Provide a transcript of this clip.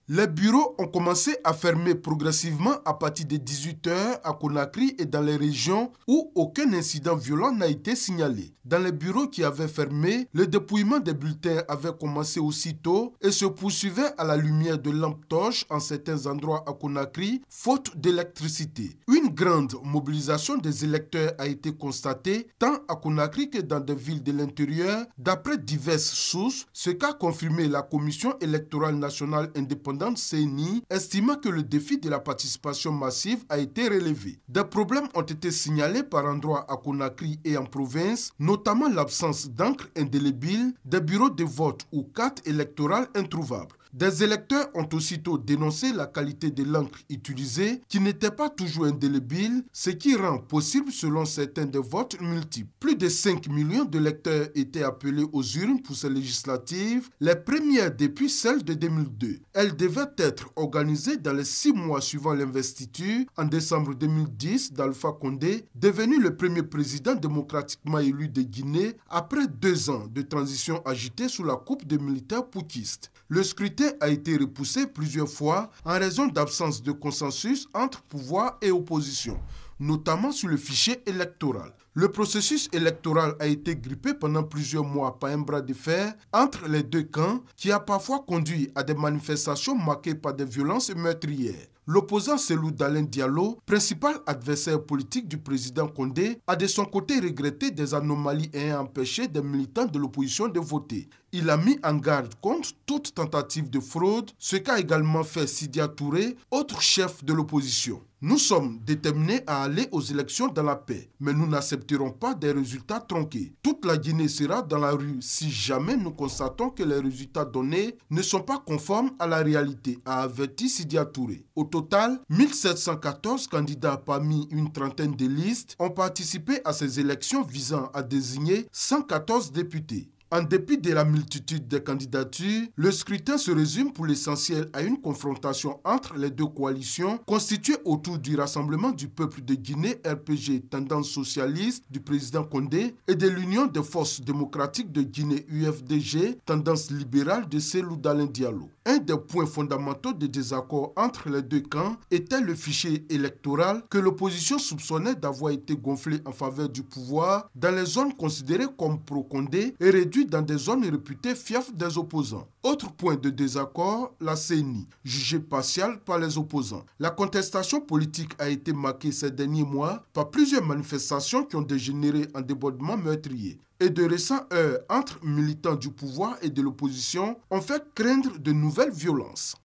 Les bureaux ont commencé à fermer progressivement à partir de 18 heures à Conakry et dans les régions où aucun incident violent n'a été signalé. Dans les bureaux qui avaient fermé, le dépouillement des bulletins avait commencé aussitôt et se poursuivait à la lumière de lampes torches en certains endroits à Conakry, faute d'électricité. Une grande mobilisation des électeurs a été constatée tant à Conakry que dans des villes de l'intérieur, d'après diverses sources, ce qu'a confirmé la Commission électorale nationale indépendante CENI, estimant que le défi de la participation massive a été relevé. Des problèmes ont été signalés par endroits à Conakry et en province, notamment l'absence d'encre indélébile, des bureaux de vote ou cartes électorales introuvables. Des électeurs ont aussitôt dénoncé la qualité de l'encre utilisée qui n'était pas toujours indélébile, ce qui rend possible selon certains des votes multiples. Plus de 5 millions d'électeurs étaient appelés aux urnes pour ces législatives, les premières depuis celles de 2002. Elles devaient être organisées dans les 6 mois suivant l'investiture en décembre 2010 d'Alpha Condé, devenu le premier président démocratiquement élu de Guinée après 2 ans de transition agitée sous la coupe des militaires putschistes. Le scrutin a été repoussé plusieurs fois en raison d'absence de consensus entre pouvoir et opposition, notamment sur le fichier électoral. Le processus électoral a été grippé pendant plusieurs mois par un bras de fer entre les deux camps qui a parfois conduit à des manifestations marquées par des violences meurtrières. L'opposant Cellou Dalein Diallo, principal adversaire politique du président Condé, a de son côté regretté des anomalies ayant empêché des militants de l'opposition de voter. Il a mis en garde contre toute tentative de fraude, ce qu'a également fait Sidya Touré, autre chef de l'opposition. Nous sommes déterminés à aller aux élections dans la paix, mais nous n'accepterons pas des résultats tronqués. Toute la Guinée sera dans la rue si jamais nous constatons que les résultats donnés ne sont pas conformes à la réalité, a averti Sidya Touré. Au total, 1714 candidats parmi une trentaine de listes ont participé à ces élections visant à désigner 114 députés. En dépit de la multitude des candidatures, le scrutin se résume pour l'essentiel à une confrontation entre les deux coalitions constituées autour du Rassemblement du peuple de Guinée RPG tendance socialiste du président Condé et de l'Union des forces démocratiques de Guinée UFDG tendance libérale de Cellou Dalein Diallo. Un des points fondamentaux de désaccord entre les deux camps était le fichier électoral que l'opposition soupçonnait d'avoir été gonflé en faveur du pouvoir dans les zones considérées comme pro-Condé et réduit dans des zones réputées fiefs des opposants. Autre point de désaccord, la CENI, jugée partiale par les opposants. La contestation politique a été marquée ces derniers mois par plusieurs manifestations qui ont dégénéré en débordements meurtriers. Et de récents heurts entre militants du pouvoir et de l'opposition ont fait craindre de nouvelles violences.